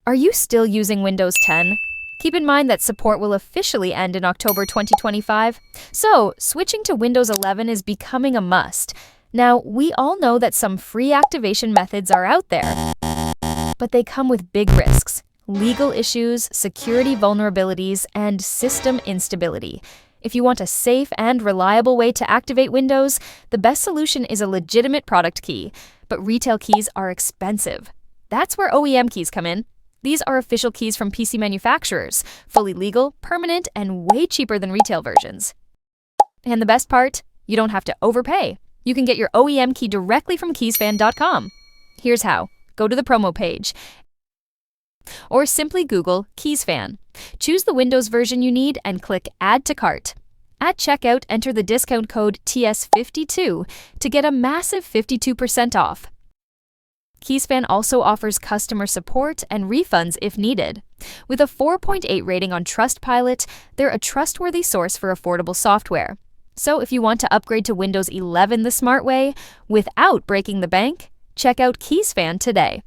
Are you still using Windows 10? Keep in mind that support will officially end in October 2025, so switching to Windows 11 is becoming a must. Now, we all know that some free activation methods are out there, but they come with big risks: legal issues, security vulnerabilities, and system instability. If you want a safe and reliable way to activate Windows, the best solution is a legitimate product key, but retail keys are expensive. That's where OEM keys come in. These are official keys from PC manufacturers, fully legal, permanent, and way cheaper than retail versions. And the best part? You don't have to overpay. You can get your OEM key directly from Keysfan.com. Here's how. Go to the promo page, or simply Google Keysfan. Choose the Windows version you need and click Add to Cart. At checkout, enter the discount code TS52 to get a massive 52% off. Keysfan also offers customer support and refunds if needed. With a 4.8 rating on Trustpilot, they're a trustworthy source for affordable software. So if you want to upgrade to Windows 11 the smart way, without breaking the bank, check out Keysfan today.